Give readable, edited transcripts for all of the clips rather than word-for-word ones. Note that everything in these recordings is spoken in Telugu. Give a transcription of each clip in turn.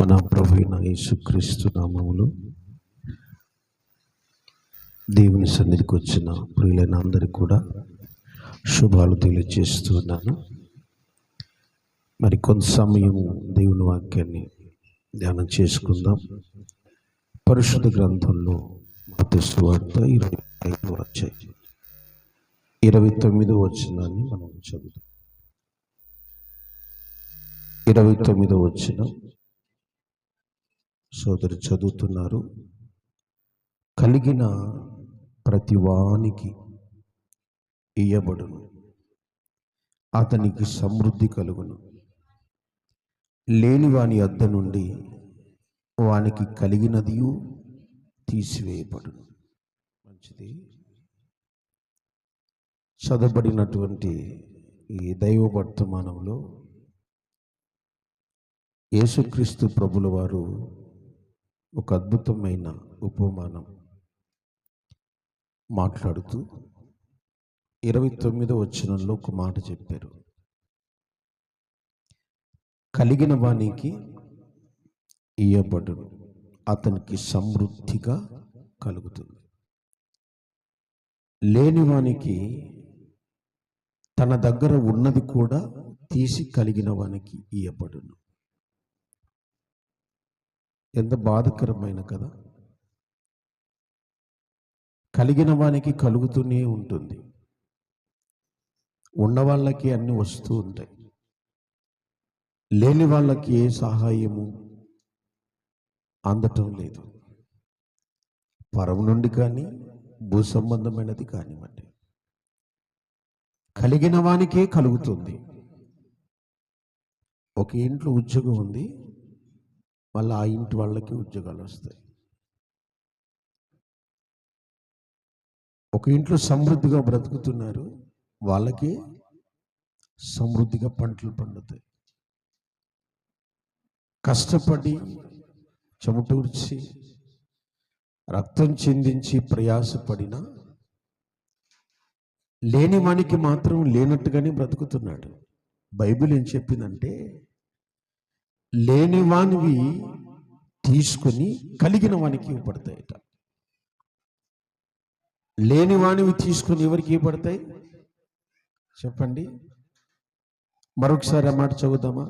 మన ప్రభు అయిన యేసుక్రీస్తు నామములో దేవుని సన్నిధికి వచ్చిన ప్రియులైన అందరికీ కూడా శుభాలు తెలియజేస్తున్నాను. మరి కొంత సమయము దేవుని వాక్యాన్ని ధ్యానం చేసుకుందాం. పరిశుద్ధ గ్రంథంలో మత్తయి సువార్త 25వ అధ్యాయం 29వ వచనాన్ని మనం చదువుదాం. 29వ వచనం సోదరు చదువుతున్నారు. కలిగిన ప్రతి వానికి ఇయ్యబడును, అతనికి సమృద్ధి కలుగును. లేని వాని వద్ద నుండి వానికి కలిగినదియు తీసివేయబడును. మంచిది. చదవబడినటువంటి ఈ దైవ వర్తమానంలో యేసుక్రీస్తు ప్రభుల వారు ఒక అద్భుతమైన ఉపమానం మాట్లాడుతూ 29వ వచనంలో ఒక మాట చెప్పారు. కలిగిన వానికి ఇయ్యబడును, అతనికి సమృద్ధిగా కలుగుతుంది. లేని వానికి తన దగ్గర ఉన్నది కూడా తీసి కలిగిన వానికి ఇయ్యబడును. ఎంత బాధకరమైన కదా. కలిగిన వానికి కలుగుతూనే ఉంటుంది, ఉన్న వాళ్ళకి అన్ని వస్తూ ఉంటాయి. లేని వాళ్ళకి ఏ సహాయము అందటం లేదు. పరం నుండి కానీ భూ సంబంధమైనది కానివ్వండి, కలిగిన వానికే కలుగుతుంది. ఒక ఇంట్లో ఉద్యోగం ఉంది, మళ్ళీ ఆ ఇంటి వాళ్ళకి ఉద్యోగాలు వస్తాయి. ఒక ఇంట్లో సమృద్ధిగా బ్రతుకుతున్నారు, వాళ్ళకి సమృద్ధిగా పంటలు పండుతాయి. కష్టపడి చెమటూర్చి రక్తం చిందించి ప్రయాసపడిన లేని వానికి మాత్రం లేనట్టుగానే బ్రతుకుతున్నాడు. బైబిల్ ఏం చెప్పిందంటే, లేని వానివి తీసుకొని కలిగిన వానికి ఇవ్వబడతాయట. లేని వానివి తీసుకొని ఎవరికి ఇవ్వబడతాయి చెప్పండి? మరొకసారి ఆ మాట చదువుదామా?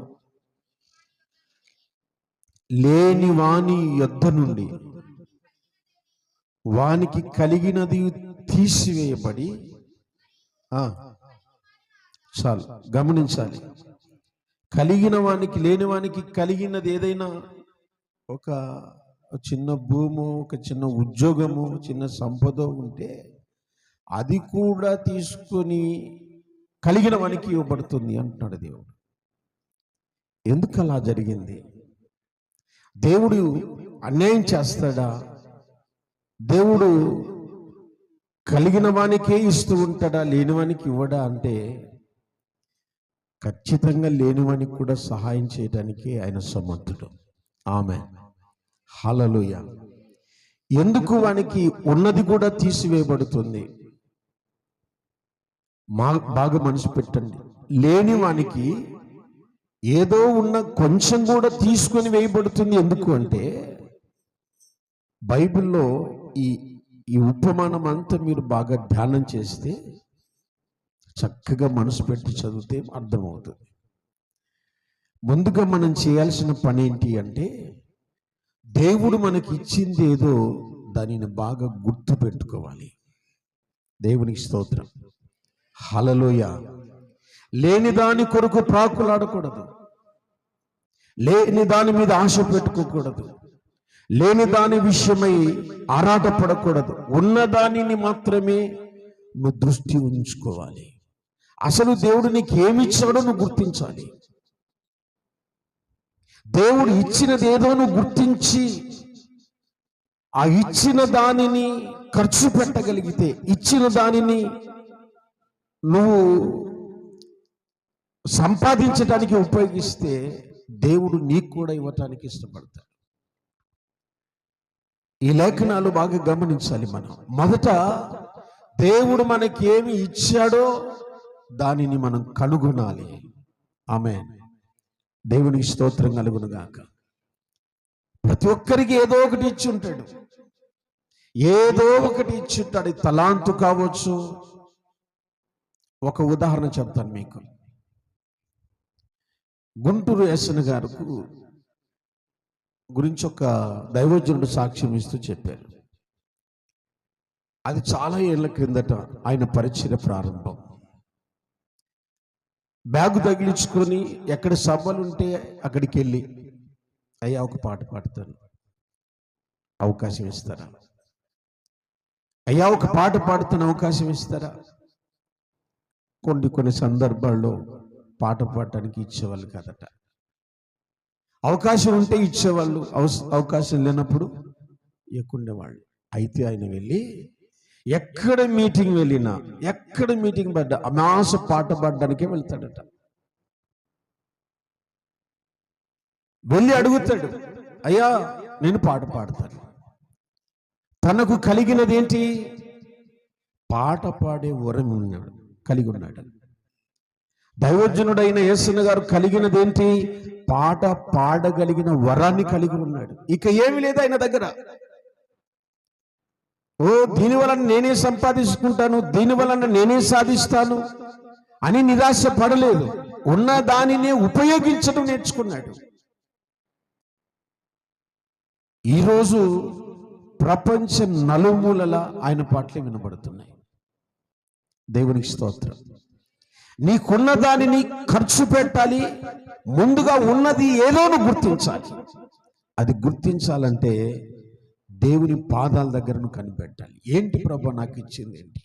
లేని వాని యొద్ద నుండి వానికి కలిగినది తీసివేయబడి, చాలు గమనించాలి. కలిగిన వానికి లేని వానికి కలిగినది ఏదైనా, ఒక చిన్న భూము, ఒక చిన్న ఉద్యోగము, చిన్న సంపద ఉంటే అది కూడా తీసుకొని కలిగిన వానికి ఇవ్వబడుతుంది అంటున్నాడు దేవుడు. ఎందుకు అలా జరిగింది? దేవుడు అన్యాయం చేస్తాడా? దేవుడు కలిగిన వానికే ఇస్తూ ఉంటాడా, లేని వానికి ఇవ్వడా అంటే, ఖచ్చితంగా లేనివానికి కూడా సహాయం చేయడానికి ఆయన సమర్థుడు. ఆమేన్, హల్లెలూయా. ఎందుకు వానికి ఉన్నది కూడా తీసివేయబడుతుంది? బాగా మనసు పెట్టండి. లేని వానికి ఏదో ఉన్న కొంచెం కూడా తీసుకొని వేయబడుతుంది. ఎందుకు అంటే, బైబిల్లో ఈ ఉపమానం అంతా మీరు బాగా ధ్యానం చేస్తే, చక్కగా మనసు పెట్టి చదివితే అర్థమవుతుంది. ముందుగా మనం చేయాల్సిన పని ఏంటి అంటే, దేవుడు మనకి ఇచ్చింది ఏదో దానిని బాగా గుర్తు పెట్టుకోవాలి. దేవునికి స్తోత్రం, హల్లెలూయా. లేని దాని కొరకు ప్రాకులాడకూడదు, లేని దాని మీద ఆశ పెట్టుకోకూడదు, లేని దాని విషయమై ఆరాటపడకూడదు. ఉన్న దానిని మాత్రమే నువ్వు దృష్టి ఉంచుకోవాలి. అసలు దేవుడు నీకు ఏమి ఇచ్చాడో నువ్వు గుర్తించాలి. దేవుడు ఇచ్చినది ఏదో నువ్వు గుర్తించి ఆ ఇచ్చిన దానిని ఖర్చు పెట్టగలిగితే, ఇచ్చిన దానిని నువ్వు సంపాదించడానికి ఉపయోగిస్తే, దేవుడు నీకు కూడా ఇవ్వటానికి ఇష్టపడతాడు. ఈ లేఖనాలు బాగా గమనించాలి. మనం మొదట దేవుడు మనకి ఏమి ఇచ్చాడో దానిని మనం కనుగొనాలి. ఆమేన్. దేవునికి స్తోత్రం కలుగును గాక. ప్రతి ఒక్కరికి ఏదో ఒకటి ఇచ్చి ఉంటాడు, ఏదో ఒకటి ఇచ్చి ఉంటాడు. తలాంతు కావచ్చు. ఒక ఉదాహరణ చెప్తాను మీకు. గుంటూరు ఎస్ఎన్ గారు గురించి ఒక దైవజనుడు సాక్ష్యం ఇస్తూ చెప్పారు. అది చాలా ఏళ్ల క్రిందట ఆయన పరిచయ ప్రారంభం. బ్యాగు తగిలించుకొని ఎక్కడ సభలుంటే అక్కడికి వెళ్ళి, అయ్యా ఒక పాట పాడతాను, అవకాశం ఇస్తారా? అయ్యా ఒక పాట పాడుతాను, అవకాశం ఇస్తారా? కొన్ని సందర్భాల్లో పాట పాడటానికి ఇచ్చేవాళ్ళు కాదట. అవకాశం ఉంటే ఇచ్చేవాళ్ళు, అవకాశం లేనప్పుడు ఎక్కుండేవాళ్ళు. అయితే ఆయన వెళ్ళి ఎక్కడ మీటింగ్ వెళ్ళినా, ఎక్కడ మీటింగ్ పడ్డా అమాస పాట పాడడానికే వెళ్తాడట. వెళ్ళి అడుగుతాడు, అయ్యా నేను పాట పాడతాను. తనకు కలిగినది ఏంటి? పాట పాడే వరం కలిగి ఉన్నాడు. దైవజనుడైన యేసన్న గారు కలిగినది ఏంటి? పాట పాడగలిగిన వరాన్ని కలిగి ఉన్నాడు. ఇక ఏమి లేదు ఆయన దగ్గర. దీని వలన నేనే సంపాదించుకుంటాను, దీని వలన నేనే సాధిస్తాను అని నిరాశ పడలేదు. ఉన్న దానినే ఉపయోగించడం నేర్చుకున్నాడు. ఈరోజు ప్రపంచ నలుమూలల ఆయన పాటలే వినబడుతున్నాయి. దేవునికి స్తోత్రం. నీకున్న దానిని ఖర్చు పెట్టాలి. ముందుగా ఉన్నది ఏదోను గుర్తించాలి. అది గుర్తించాలంటే దేవుని పాదాల దగ్గరను కనిపెట్టాలి. ఏంటి ప్రభు నాకు ఇచ్చింది ఏంటి?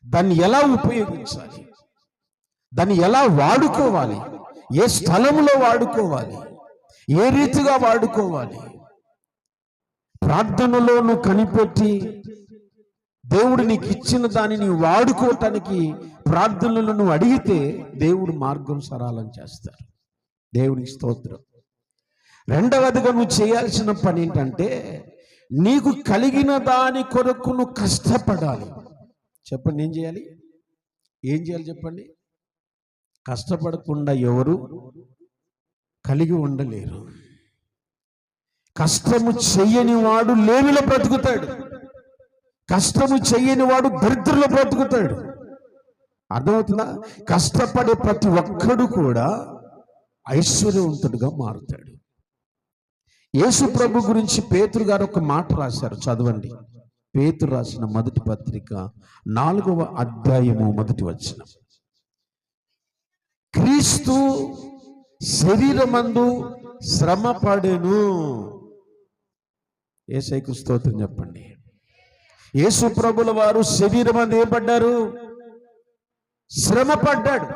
దాన్ని ఎలా ఉపయోగించాలి? దాన్ని ఎలా వాడుకోవాలి? ఏ స్థలంలో వాడుకోవాలి? ఏ రీతిగా వాడుకోవాలి? ప్రార్థనలో నువ్వు కనిపెట్టి దేవుడు నీకు ఇచ్చిన దానిని వాడుకోవటానికి ప్రార్థనలు నువ్వు అడిగితే దేవుడు మార్గం సరళం చేస్తారు. దేవునికి స్తోత్రం. రెండవదిగా నువ్వు చేయాల్సిన పని ఏంటంటే, నీకు కలిగిన దాని కొరకు నువ్వు కష్టపడాలి. చెప్పండి, ఏం చేయాలి? ఏం చేయాలి చెప్పండి? కష్టపడకుండా ఎవరు కలిగి ఉండలేరు. కష్టము చెయ్యని వాడు లేమిలో బ్రతుకుతాడు. కష్టము చెయ్యని వాడు దరిద్రంలో బ్రతుకుతాడు. అర్థమవుతుందా? కష్టపడే ప్రతి ఒక్కడు కూడా ఐశ్వర్యవంతుడిగా మారుతాడు. యేసు ప్రభు గురించి పేతురు గారు ఒక మాట రాశారు, చదవండి. పేతురు రాసిన మొదటి పత్రిక 4వ అధ్యాయము 1వ వచనం. క్రీస్తు శరీరమందు శ్రమ పడెను. యేసయ్యకు స్తోత్రం చెప్పండి. యేసు ప్రభుల వారు శరీరమందు ఏం పడ్డారు? శ్రమ పడ్డాడు.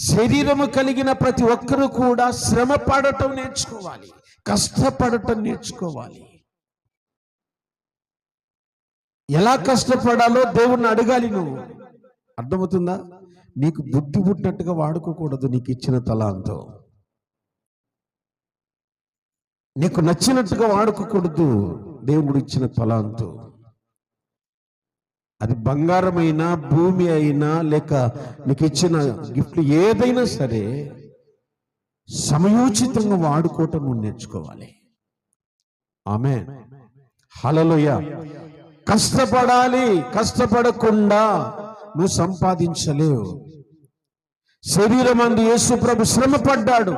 శరీరము కలిగిన ప్రతి ఒక్కరూ కూడా శ్రమ పడటం నేర్చుకోవాలి, కష్టపడటం నేర్చుకోవాలి. ఎలా కష్టపడాలో దేవుణ్ణి అడగాలి నువ్వు. అర్థమవుతుందా? నీకు బుద్ధి పుట్టినట్టుగా వాడుకోకూడదు. నీకు ఇచ్చిన తలాంతో నీకు నచ్చినట్టుగా వాడుకోకూడదు. దేవుడు ఇచ్చిన తలాంతో, అది బంగారమైనా, భూమి అయినా, లేక నీకు ఇచ్చిన గిఫ్ట్లు ఏదైనా సరే సమయోచితంగా వాడుకోవటం నువ్వు నేర్చుకోవాలి. ఆమేన్, హల్లెలూయా. కష్టపడాలి. కష్టపడకుండా నువ్వు సంపాదించలేవు. శరీరమందు యేసు ప్రభు శ్రమ పడ్డాడు,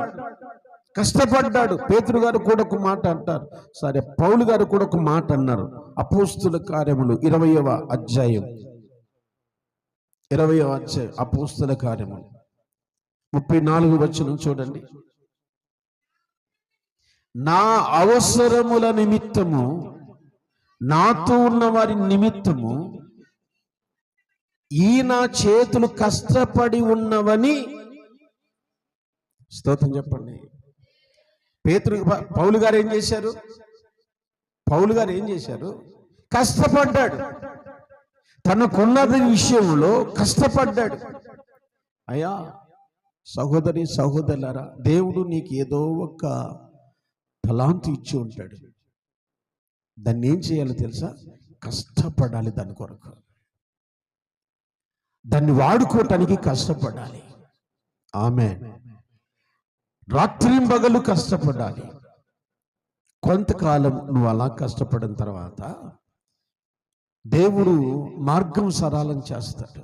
కష్టపడ్డాడు. పేతురు గారు కూడా ఒక మాట అంటారు, సరే పౌలు గారు కూడా ఒక మాట అన్నారు. అపోస్తుల కార్యములు 20వ అధ్యాయం అపోస్తుల కార్యములు 34వ వచనం చూడండి. నా అవసరముల నిమిత్తము, నాతో ఉన్న వారి నిమిత్తము ఈ నా చేతులు కష్టపడి ఉన్నవని. స్తోత్రం చెప్పండి. పౌలు గారు ఏం చేశారు? కష్టపడ్డాడు. తనకున్నది విషయంలో కష్టపడ్డాడు. అయ్యా సహోదరి సహోదరులారా, దేవుడు నీకు ఏదో ఒక తలాంతు ఇచ్చి ఉంటాడు. దాన్ని ఏం చేయాలో తెలుసా? కష్టపడాలి. దాని కొరకు, దాన్ని వాడుకోవటానికి కష్టపడాలి. ఆమేన్. రాత్రింబగలు కష్టపడాలి. కొంతకాలం నువ్వు అలా కష్టపడిన తర్వాత దేవుడు మార్గం సరళం చేస్తాడు.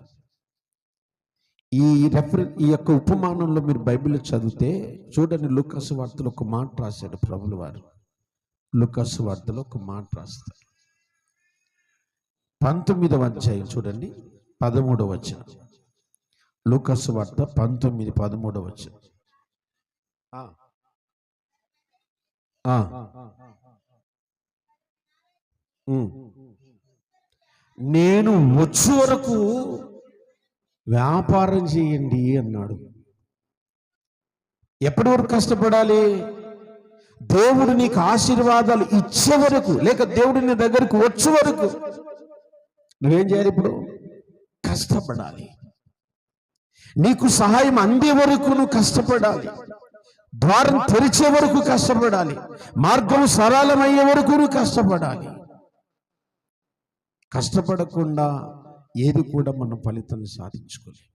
ఈ యొక్క ఉపమానంలో మీరు బైబిల్ చదివితే చూడండి, లూకాసు వార్తలో ఒక మాట రాశాడు ప్రభుల వారు. లూకాసు వార్తలో ఒక మాట రాస్తారు. 19వ అధ్యాయం చూడండి, 13వ వచనం. లూకాసు వార్త 19:13 వచనం. నేను వచ్చే వరకు వ్యాపారం చేయండి అన్నాడు. ఎప్పటి వరకు కష్టపడాలి? దేవుడు నీకు ఆశీర్వాదాలు ఇచ్చే వరకు, లేక దేవుడు నీ దగ్గరకు వచ్చే వరకు నువ్వేం చేయాలి? ఇప్పుడు కష్టపడాలి. నీకు సహాయం అందే వరకు నువ్వు కష్టపడాలి. ద్వారం తెరిచే వరకు కష్టపడాలి. మార్గం సరళమయ్యే వరకు నువ్వు కష్టపడాలి. కష్టపడకుండా ఏది కూడా మనం ఫలితాన్ని సాధించుకోలేం.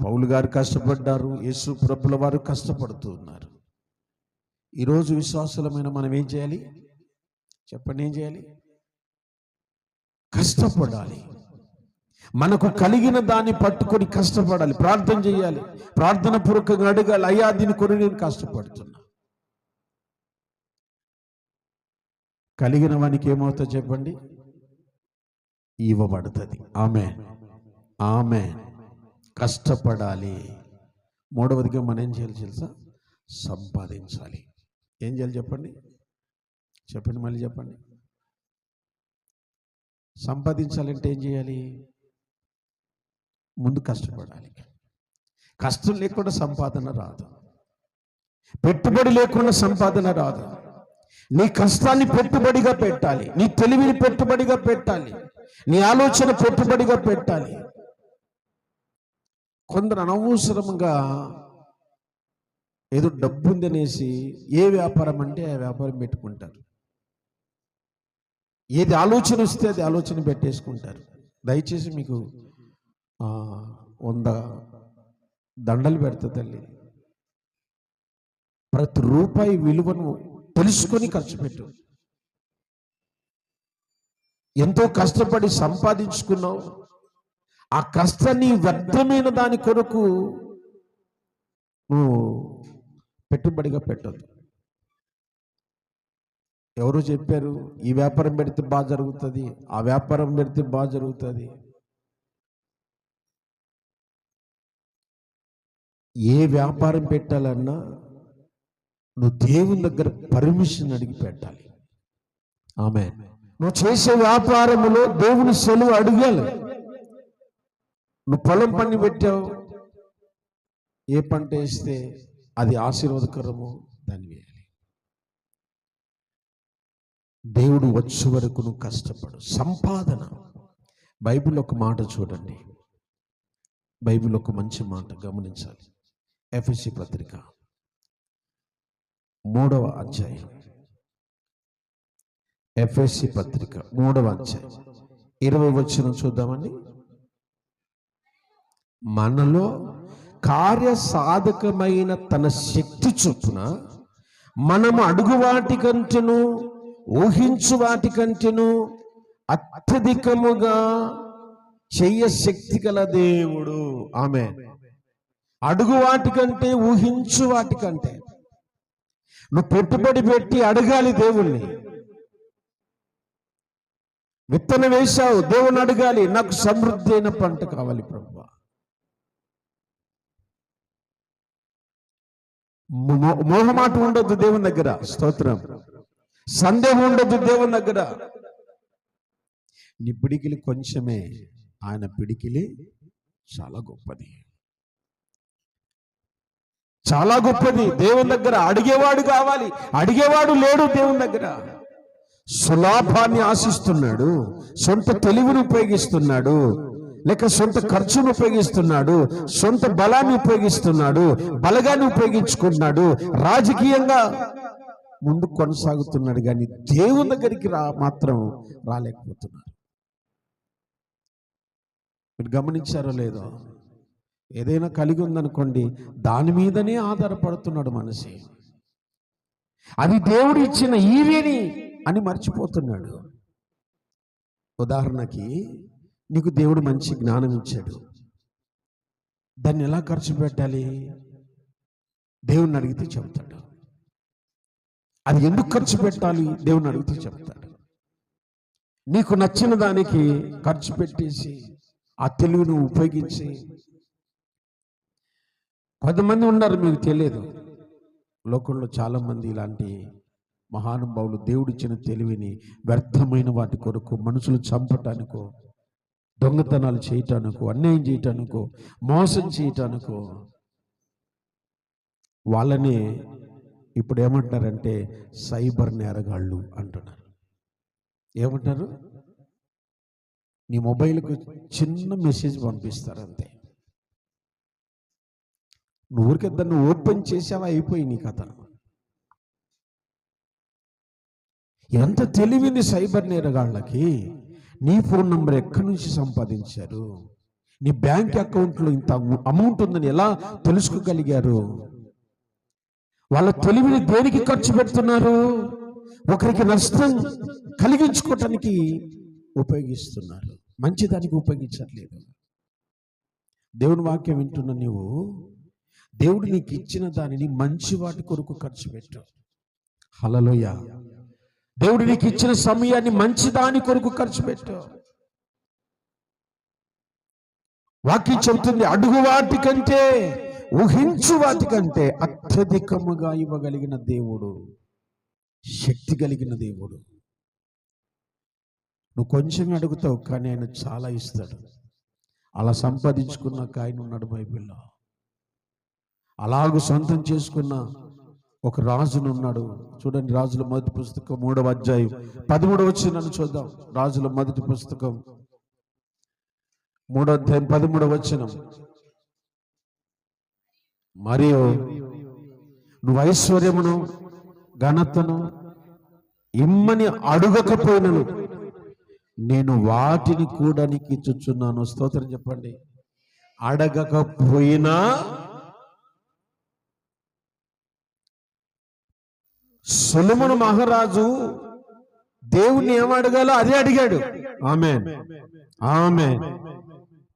పౌలు గారు కష్టపడ్డారు, యేసు ప్రభుల వారు కష్టపడుతూ ఉన్నారు. ఈరోజు విశ్వాసులమైన మనం ఏం చేయాలి చెప్పండి? ఏం చేయాలి? కష్టపడాలి. మనకు కలిగిన దాన్ని పట్టుకొని కష్టపడాలి. ప్రార్థన చేయాలి, ప్రార్థన పూర్వకంగా అడగాలి, అయ్యా దీని కొరకు నేను కష్టపడుతున్నా. కలిగిన వానికి ఏమవుతుందో చెప్పండి? ఇవ్వబడుతుంది. ఆమేన్, ఆమేన్. కష్టపడాలి. మూడవదిగా మనం ఏం చేయాలి తెలుసా? సంపాదించాలి. ఏం చేయాలి చెప్పండి? చెప్పండి, మళ్ళీ చెప్పండి. సంపాదించాలంటే ఏం చేయాలి? ముందు కష్టపడాలి. కష్టం లేకుండా సంపాదన రాదు. పెట్టుబడి లేకుండా సంపాదన రాదు. నీ కష్టాన్ని పెట్టుబడిగా పెట్టాలి. నీ తెలివిని పెట్టుబడిగా పెట్టాలి. నీ ఆలోచన పెట్టుబడిగా పెట్టాలి. కొందరు అనవసరంగా ఏదో డబ్బు ఉందనేసి ఏ వ్యాపారం అంటే ఆ వ్యాపారం పెట్టుకుంటారు. ఏది ఆలోచన వస్తే అది ఆలోచన పెట్టేసుకుంటారు. దయచేసి మీకు 100 దండలు పెడతా తల్లి. ప్రతి రూపాయి విలువను తెలుసుకొని ఖర్చు పెట్టు. ఎంతో కష్టపడి సంపాదించుకున్నావు. ఆ కష్టాన్ని వ్యర్థమైన దాని కొరకు నువ్వు పెట్టుబడిగా పెట్టదు. ఎవరు చెప్పారు ఈ వ్యాపారం పెడితే బాగా జరుగుతుంది, ఆ వ్యాపారం పెడితే బాగా జరుగుతుంది? ఏ వ్యాపారం పెట్టాలన్నా నువ్వు దేవుని దగ్గర పర్మిషన్ అడిగి పెట్టాలి. ఆమేన్. నువ్వు చేసే వ్యాపారములో దేవుని సెలవు అడగాలి. నువ్వు పొలం పని పెట్టావు, ఏ పంట వేస్తే అది ఆశీర్వాదకరము దాన్ని వేయాలి. దేవుడు వచ్చే వరకు నువ్వు కష్టపడు. సంపాదన. బైబిల్ ఒక మాట చూడండి, బైబిల్ ఒక మంచి మాట గమనించాలి. ఎఫెసీ పత్రిక 3వ అధ్యాయం. ఎఫెసీ పత్రిక 3వ అధ్యాయం 20వ వచనం చూద్దామండి. మనలో కార్య సాధకమైన తన శక్తి చొప్పున మనము అడుగు వాటి కంటేను ఊహించు వాటి కంటేను అత్యధికముగా చెయ్య శక్తి గల దేవుడు. ఆమేన్. అడుగు వాటి కంటే ఊహించు వాటి కంటే నువ్వు పెట్టుబడి పెట్టి అడగాలి దేవుణ్ణి. విత్తనం వేశావు, దేవుని అడగాలి, నాకు సమృద్ధి అయిన పంట కావాలి ప్రభువా. మోహమాట ఉండొద్దు దేవుని దగ్గర. స్తోత్రం. సందేహం ఉండొద్దు దేవుని దగ్గర. నీ పిడికిలి కొంచెమే, ఆయన పిడికిలి చాలా గొప్పది, చాలా గొప్పది. దేవుని దగ్గర అడిగేవాడు కావాలి. అడిగేవాడు లేడు దేవుని దగ్గర. సులాభాన్ని ఆశిస్తున్నాడు, సొంత తెలివిని ఉపయోగిస్తున్నాడు, లేక సొంత ఖర్చును ఉపయోగిస్తున్నాడు, సొంత బలాన్ని ఉపయోగిస్తున్నాడు, బలగాన్ని ఉపయోగించుకుంటున్నాడు, రాజకీయంగా ముందు కొనసాగుతున్నాడు, కానీ దేవుని దగ్గరికి మాత్రం రాలేకపోతున్నాడు. మీరు గమనించారో లేదో? ఏదైనా కలిగి ఉందనుకోండి, దాని మీదనే ఆధారపడుతున్నాడు మనిషి. అది దేవుడు ఇచ్చిన ఈవేని అని మర్చిపోతున్నాడు. ఉదాహరణకి నీకు దేవుడు మంచి జ్ఞానం ఇచ్చాడు, దాన్ని ఎలా ఖర్చు పెట్టాలి దేవుణ్ణి అడిగితే చెప్తాడు. అది ఎందుకు ఖర్చు పెట్టాలి దేవుణ్ణి అడిగితే చెప్తాడు. నీకు నచ్చిన దానికి ఖర్చు పెట్టేసి ఆ తెలివిని ఉపయోగించి, కొంతమంది ఉన్నారు మీకు తెలియదు, లోకంలో చాలామంది ఇలాంటి మహానుభావులు దేవుడిచ్చిన తెలివిని వ్యర్థమైన వాటి కొరకు మనుషులు చంపటానికో, దొంగతనాలు చేయటానికో, అన్యాయం చేయటానికో, మోసం చేయటానికో, వాళ్ళనే ఇప్పుడు ఏమంటారంటే సైబర్ నేరగాళ్ళు అంటున్నారు. ఏమంటారు? నీ మొబైల్కు చిన్న మెసేజ్ పంపిస్తారు అంతే, నువ్వు ఊరికే దాన్ని ఓపెన్ చేసావా అయిపోయి నీ కథ. ఎంత తెలివిని సైబర్ నేరగాళ్ళకి. నీ ఫోన్ నంబర్ ఎక్కడి నుంచి సంపాదించారు, నీ బ్యాంక్ అకౌంట్లో ఇంత అమౌంట్ ఉందని ఎలా తెలుసుకోగలిగారు, వాళ్ళ తెలివిని దేనికి ఖర్చు పెడుతున్నారు, ఒకరికి నష్టం కలిగించుకోవటానికి ఉపయోగిస్తున్నారు, మంచిదానికి ఉపయోగించట్లేదు. దేవుని వాక్యం వింటున్న నీవు దేవుడు నీకు ఇచ్చిన దానిని మంచి వాటి కొరకు ఖర్చు పెట్టు. హల్లెలూయా. దేవుడు నీకు ఇచ్చిన సమయాన్ని మంచి దాని కొరకు ఖర్చు పెట్టు. వాక్యం చెబుతుంది, అడుగు వాటి కంటే, ఊహించు వాటి కంటే అత్యధికముగా ఇవ్వగలిగిన దేవుడు, శక్తి కలిగిన దేవుడు. నువ్వు కొంచెం అడుగుతావు కానీ ఆయన చాలా ఇస్తాడు. అలా సంపాదించుకున్నాక ఆయన ఉన్నాడు బైబిల్లో. అలాగూ సొంతం చేసుకున్న ఒక రాజును ఉన్నాడు. చూడండి, రాజుల మొదటి పుస్తకం 3వ అధ్యాయం 13వ వచనం చూద్దాం. రాజుల మొదటి పుస్తకం 3వ అధ్యాయం 13వ వచనం. మరియు నువ్వు ఐశ్వర్యమును ఘనతను ఇమ్మని అడుగకపోయినను నేను వాటిని కూడా నీకు ఇచ్చుచున్నాను. స్తోత్రం చెప్పండి. అడగకపోయినా సొలొమోను మహారాజు దేవుణ్ణి ఏం అడగాలో అదే అడిగాడు. ఆమేన్, ఆమేన్.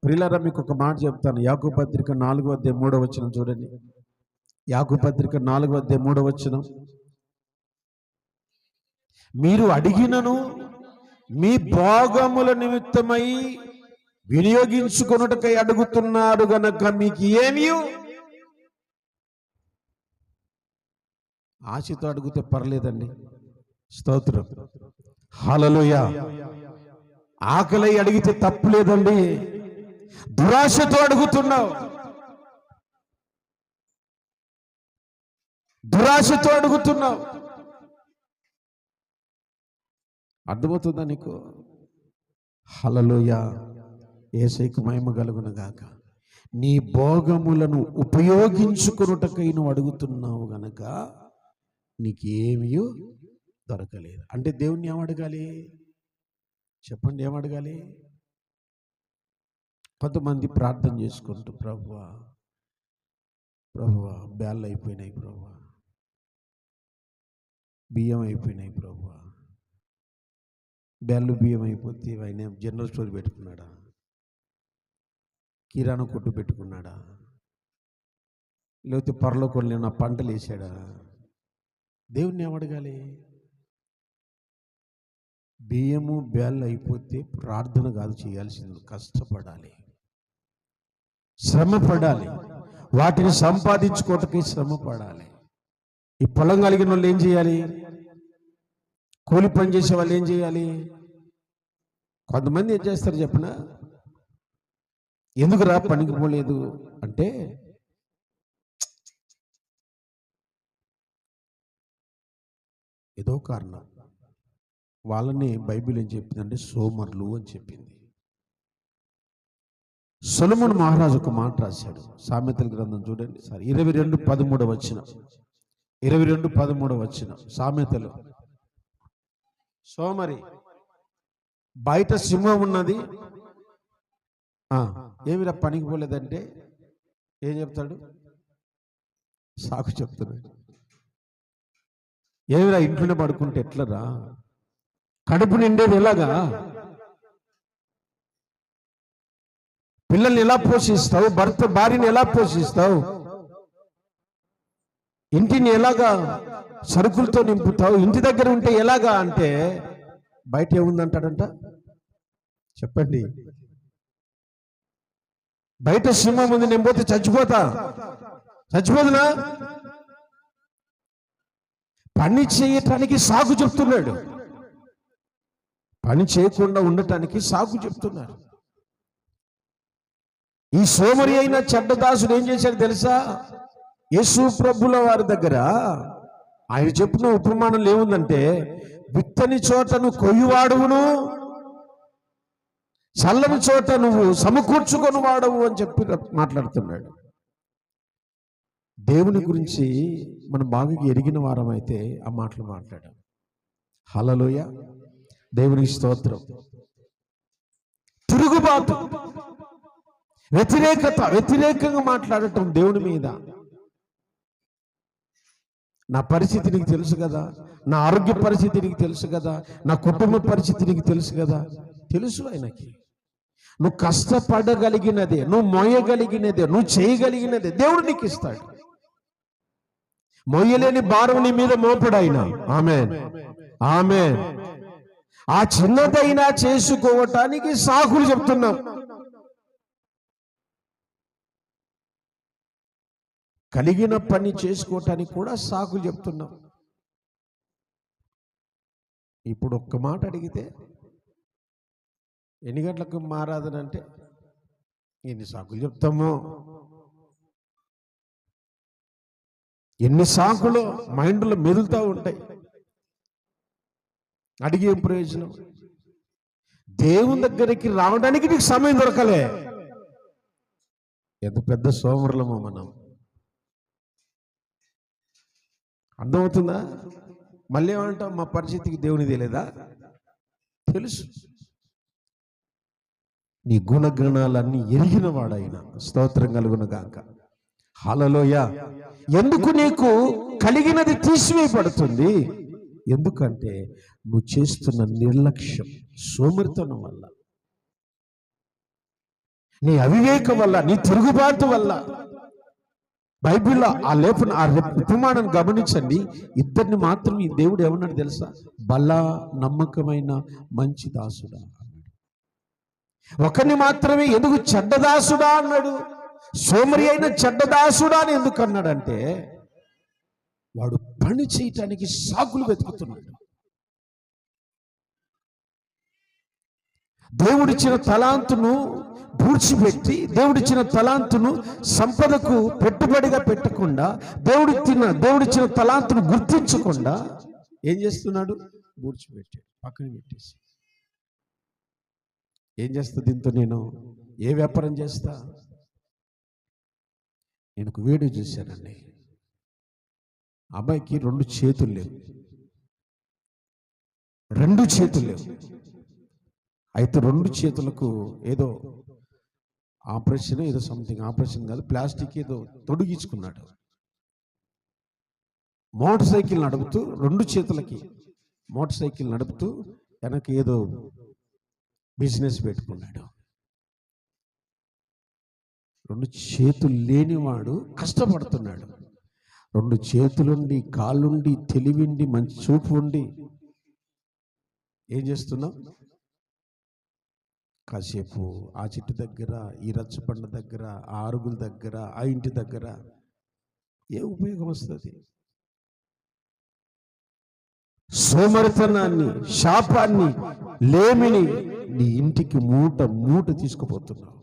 ప్రియులారా, మీకు ఒక మాట చెప్తాను. యాకోబు పత్రిక 4వ అధ్యాయం 3వ వచనం చూడండి. యాకోబు పత్రిక 4వ అధ్యాయం 3వ వచనం. మీరు అడిగినను మీ భోగముల నిమిత్తమై వినియోగించుకొనుటకై అడుగుతున్నారు గనక మీకు ఏమీ ఆశతో అడిగితే పర్లేదండి. స్తోత్రం, హల్లెలూయా. ఆకలి అడిగితే తప్పు లేదండి. దురాశతో అడుగుతున్నావు, దురాశతో అడుగుతున్నావు. అర్థమవుతుందా నీకు? హల్లెలూయా. యేసయ్యకు మహిమ కలుగును గాక. నీ భోగములను ఉపయోగించుకొనుటకై నువ్వు అడుగుతున్నావు గనక నీకేమీ దొరకలేదు. అంటే దేవుణ్ణి ఏమడగాలి చెప్పండి? ఏమడగాలి? కొంతమంది ప్రార్థన చేసుకుంటూ, ప్రభువా ప్రభువా బ్యాళ్ళు అయిపోయినాయి, ప్రభువా బియ్యం అయిపోయినాయి, ప్రభువా. బ్యాళ్ళు బియ్యం అయిపోతే ఆయన జనరల్ స్టోర్ పెట్టుకున్నాడా, కిరాణా కొట్టు పెట్టుకున్నాడా, లేకపోతే పరలోకంలో నా పంటలు వేసాడా? దేవుణ్ణి ఏమడగాలి? బియ్యము బ్యాళ్ళు అయిపోతే ప్రార్థన కాదు చేయాల్సింది, కష్టపడాలి, శ్రమ పడాలి, వాటిని సంపాదించుకోవటానికి శ్రమ పడాలి. ఈ పొలం కలిగిన వాళ్ళు ఏం చేయాలి? కూలి పని చేసే వాళ్ళు ఏం చేయాలి? కొంతమంది ఏం చేస్తారు చెప్పిన, ఎందుకు రా పనికి పోలేదు అంటే, ఏదో కారణం. వాళ్ళని బైబిల్ ఏం చెప్పిందంటే సోమరులు అని చెప్పింది. సొలొమోను మహారాజు ఒక మాట రాశాడు. సామెతల గ్రంథం చూడండి సార్, 22:13 వచనం. 22:13 వచనం. సామెతలు. సోమరి, బయట సింహం ఉన్నది, ఏమిరా పనికి పోలేదంటే ఏం చెప్తాడు? సాకు చెప్తున్నాడు. ఏమిరా ఇంట్లోనే పడుకుంటే ఎట్లరా? కడుపు నిండేది ఎలాగా? పిల్లల్ని ఎలా పోషిస్తావు? భార్యని ఎలా పోషిస్తావు? ఇంటిని ఎలాగా సరుకులతో నింపుతావు? ఇంటి దగ్గర ఉంటే ఎలాగా అంటే బయట ఏముందంటాడంట? చెప్పండి. బయట సింహం ఉంది, నేను పోతే చచ్చిపోతున్నా? పని చేయటానికి సాగు చెప్తున్నాడు, పని చేయకుండా ఉండటానికి సాగు చెప్తున్నాడు. ఈ సోమరి అయిన చెడ్డదాసుడు ఏం చేశాడు తెలుసా? యేసు ప్రభుల వారి దగ్గర ఆయన చెప్పిన ఉపమానం ఏముందంటే, విత్తని చోట నువ్వు కొయ్యువాడువును, చల్లని చోట నువ్వు సమకూర్చుకొని వాడవు అని చెప్పి మాట్లాడుతున్నాడు. దేవుని గురించి మనం బాగా ఎరిగిన వారం అయితే ఆ మాటలు మాట్లాడాం. హల్లెలూయా, దేవునికి స్తోత్రం. తిరుగుబాటు, వ్యతిరేకంగా మాట్లాడటం దేవుని మీద. నా పరిస్థితి నీకు తెలుసు కదా, నా ఆరోగ్య పరిస్థితి నీకు తెలుసు కదా, నా కుటుంబ పరిస్థితి నీకు తెలుసు కదా. తెలుసు ఆయనకి. నువ్వు కష్టపడగలిగినదే, నువ్వు మోయగలిగినదే, నువ్వు చేయగలిగినదే దేవుడు నీకు ఇస్తాడు. మోయలేని భారం నీ మీద మోపడు ఆయన. ఆమేన్, ఆమేన్. ఆ చిన్నదైనా చేసుకోవటానికి సాకులు చెప్తున్నాం. కలిగిన పని చేసుకోవటానికి కూడా సాకులు చెప్తున్నాం. ఇప్పుడు ఒక్క మాట అడిగితే ఎన్ని గంటలకు మారాదని అంటే ఎన్ని సాకులు చెప్తామో, ఎన్ని సాకులు మైండ్లో మెదులుతూ ఉంటాయి. అడిగే ప్రయోజనం? దేవుని దగ్గరికి రావడానికి నీకు సమయం దొరకలే. ఎంత పెద్ద సోమరులమో మనం. అర్థమవుతుందా? మళ్ళీ ఏమంటాం? మా పరిస్థితికి దేవుని తెలియదా? తెలుసు. నీ గుణగణాలన్నీ ఎరిగిన వాడైన. స్తోత్రం కలుగును గాక. హల్లెలూయా. ఎందుకు నీకు కలిగినది తీసివేయబడుతుంది? ఎందుకంటే నువ్వు చేస్తున్న నిర్లక్ష్యం, సోమరితనం వల్ల, నీ అవివేకం వల్ల, నీ తిరుగుబాటు వల్ల. బైబిల్లో ఆ ఉపమానం గమనించండి. ఇద్దరిని మాత్రం ఈ దేవుడు ఏమన్నాడు తెలుసా? బల నమ్మకమైన మంచి దాసుడా అన్నాడు. ఒకరిని మాత్రమే ఎందుకు చెడ్డదాసుడా అన్నాడు? సోమరి అయిన చెడ్డదాసుడా అని ఎందుకు అన్నాడంటే, వాడు పని చేయటానికి సాకులు వెతుకుతున్నాడు. దేవుడిచ్చిన తలాంతును పూడ్చిపెట్టి, దేవుడిచ్చిన తలాంతును సంపదకు పెట్టుబడిగా పెట్టకుండా, దేవుడిచ్చిన తలాంతును గుర్తించకుండా ఏం చేస్తున్నాడు? పూడ్చిపెట్టాడు, పక్కన పెట్టేసి. ఏం చేస్తా దీంతో? నేను ఏ వ్యాపారం చేస్తా? నేను ఒక వీడియో చూశానండి. అబ్బాయికి 2 చేతులు లేవు, 2 చేతులు లేవు. అయితే 2 చేతులకు ఏదో ఆపరేషన్, ఏదో సంథింగ్ ఆపరేషన్ కాదు, ప్లాస్టిక్ ఏదో తొడిగించుకున్నాడు. మోటార్ సైకిల్ నడుపుతూ 2 చేతులకి మోటార్ సైకిల్ నడుపుతూ వెనక ఏదో బిజినెస్ పెట్టుకున్నాడు. 2 చేతులు లేనివాడు కష్టపడుతున్నాడు. 2 చేతులుండి, కాళ్ళుండి, తెలివిండి, మంచి చూపు ఉండి ఏం చేస్తున్నాం? కాసేపు ఆ చెట్టు దగ్గర, ఈ రచ్చబండ దగ్గర, ఆ అరుగుల దగ్గర, ఆ ఇంటి దగ్గర ఏ ఉపయోగం వస్తుంది? సోమరితనాన్ని, శాపాన్ని, లేమిని నీ ఇంటికి మూట తీసుకుపోతున్నావు.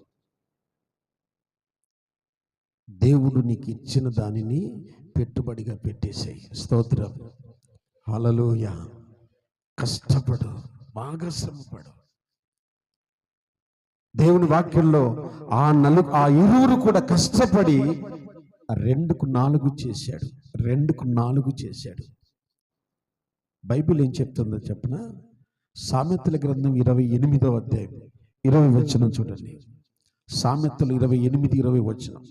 దేవుడు నీకు ఇచ్చిన దానిని పెట్టుబడిగా పెట్టేసాయి. స్తోత్రం. హల్లెలూయా. కష్టపడు, బాగా శ్రమపడు. దేవుని వాక్యంలో ఆ ఇరువురు కూడా కష్టపడి 2కు 4 చేశాడు. 2కు 4 చేశాడు. బైబిల్ ఏం చెప్తుందో చెప్పన? సామెతల గ్రంథం 28వ అధ్యాయం 20 వచనం చూడండి. సామెతలు 28, 20 వచనం.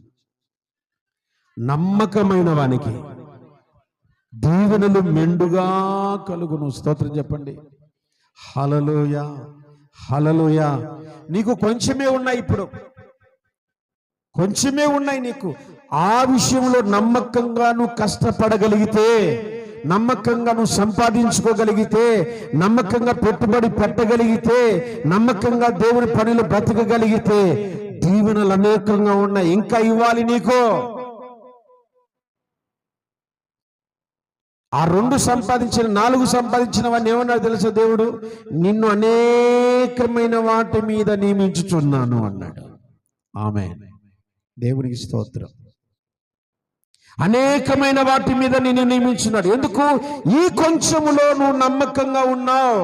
నమ్మకమైన వానికి దీవెనలు మెండుగా కలుగును. స్తోత్రం చెప్పండి. హల్లెలూయా, హల్లెలూయా. నీకు కొంచెమే ఉన్నాయి, ఇప్పుడు కొంచెమే ఉన్నాయి నీకు. ఆ విషయంలో నమ్మకంగా నువ్వు కష్టపడగలిగితే, నమ్మకంగా నువ్వు సంపాదించుకోగలిగితే, నమ్మకంగా పెట్టుబడి పెట్టగలిగితే, నమ్మకంగా దేవుని పనిలో బ్రతకగలిగితే దీవెనలు అనేకంగా ఉన్నాయి. ఇంకా ఇవ్వాలి నీకు. ఆ 2 సంపాదించిన 4 సంపాదించిన వాడిని ఏమన్నాడు తెలుసా దేవుడు? నిన్ను అనేకమైన వాటి మీద నియమించుచున్నాను అన్నాడు. ఆమేన్. దేవునికి స్తోత్రం. అనేకమైన వాటి మీద నిన్ను నియమించున్నాడు. ఎందుకు? ఈ కొంచెములో నువ్వు నమ్మకంగా ఉన్నావు,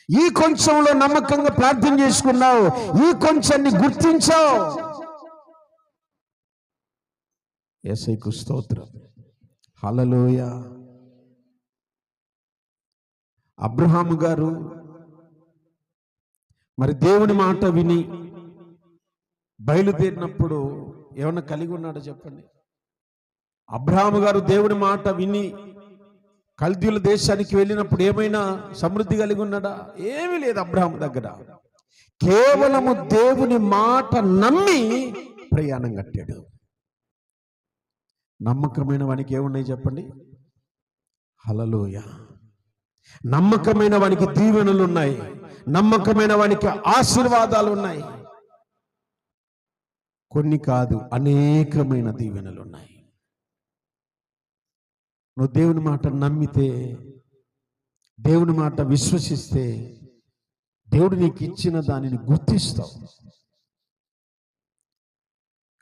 ఈ కొంచెంలో నమ్మకంగా ప్రార్థన చేసుకున్నావు, ఈ కొంచెన్ని గుర్తించావు. యేసయ్యకు స్తోత్రం. హల్లెలూయా. అబ్రహాము గారు మరి దేవుని మాట విని బయలుదేరినప్పుడు ఏమన్నా కలిగి ఉన్నాడో చెప్పండి. అబ్రహాము గారు దేవుని మాట విని కల్దీయుల దేశానికి వెళ్ళినప్పుడు ఏమైనా సమృద్ధి కలిగి ఉన్నాడా? ఏమీ లేదు అబ్రహాము దగ్గర. కేవలము దేవుని మాట నమ్మి ప్రయాణం కట్టాడు. నమ్మకమైన వానికి ఏమున్నాయి చెప్పండి? హల్లెలూయా. నమ్మకమైన వానికి దీవెనలు ఉన్నాయి, నమ్మకమైన వానికి ఆశీర్వాదాలు ఉన్నాయి. కొన్ని కాదు, అనేకమైన దీవెనలు ఉన్నాయి. నువ్వు దేవుని మాట నమ్మితే, దేవుని మాట విశ్వసిస్తే, దేవుడు నీకు ఇచ్చిన దానిని గుర్తిస్తావు.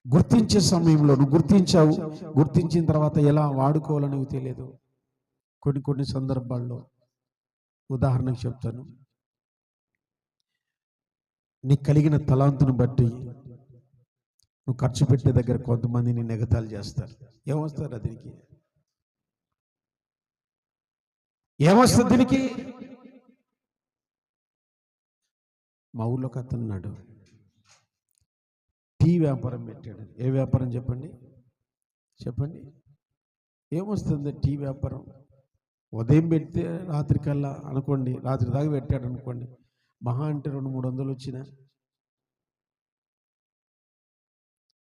గుర్తించే సమయంలో నువ్వు గుర్తించావు, గుర్తించిన తర్వాత ఎలా వాడుకోవాలో నీకు తెలియదు. కొన్ని సందర్భాల్లో ఉదాహరణకు చెప్తాను. నీకు కలిగిన తలాంతును బట్టి నువ్వు ఖర్చు పెట్టే దగ్గర కొంతమంది నిన్ను ఎగతాళి చేస్తారు. ఏమొస్తారు దీనికి? ఏమొస్తుంది దీనికి? మా ఊళ్ళో ఒక అతను ఉన్నాడు, టీ వ్యాపారం పెట్టాడు. ఏ వ్యాపారం చెప్పండి? ఏమొస్తుంది టీ వ్యాపారం? ఉదయం పెడితే రాత్రి కల్లా అనుకోండి, రాత్రి దాకా పెట్టాడు అనుకోండి, మహా అంటే 200-300 వచ్చినా.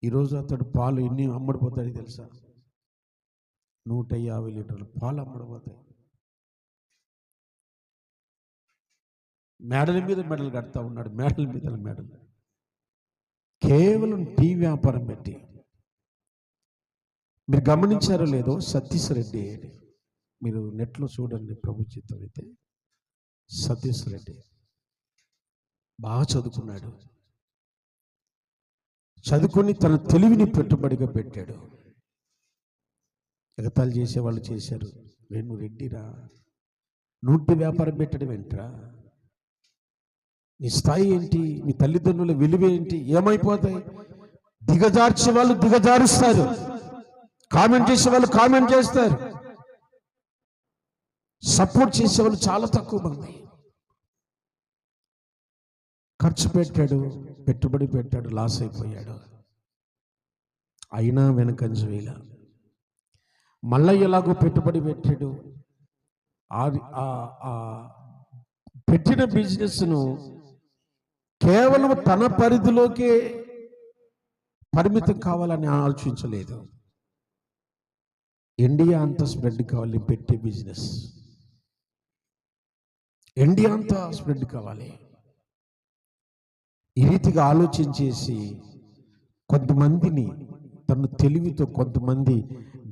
ఈరోజు అతడు పాలు ఎన్ని అమ్మడిపోతాడు తెలుసా? 150 లీటర్లు పాలు అమ్మడిపోతాయి. మేడల మీద మెడలు కడతా ఉన్నాడు, మేడల మీద మెడలు, కేవలం టీ వ్యాపారం పెట్టి. మీరు గమనించారో లేదో, సతీష్ రెడ్డి, మీరు నెట్లో చూడండి, ప్రభు చిత్తం అయితే సతీష్ రెడ్డి బాగా చదువుకున్నాడు. చదువుకొని తన తెలివిని పెట్టుబడిగా పెట్టాడు. ఎగతాళి చేసేవాళ్ళు చేశారు, వేణు రెడ్డిరా, నూటి వ్యాపారం పెట్టడం ఏంట్రా, నీ స్థాయి ఏంటి, నీ తల్లిదండ్రుల విలువ ఏంటి, ఏమైపోతాయి? దిగజార్చే వాళ్ళు దిగజారుస్తారు, కామెంట్ చేసే వాళ్ళు కామెంట్ చేస్తారు, సపోర్ట్ చేసేవాళ్ళు చాలా తక్కువ మంది. ఖర్చు పెట్టాడు, పెట్టుబడి పెట్టాడు, లాస్ అయిపోయాడు. అయినా వెనకంజ వేల మళ్ళీ ఎలాగో పెట్టుబడి పెట్టాడు. పెట్టిన బిజినెస్ను కేవలం తన పరిధిలోకే పరిమితం కావాలని ఆలోచించలేదు. ఇండియా అంతా స్ప్రెడ్ కావాలి. పెట్టే బిజినెస్ ఇండియా అంతా స్ప్రెడ్ కావాలి. ఈ రీతిగా ఆలోచించేసి కొంతమందిని తను తెలివితో, కొంతమంది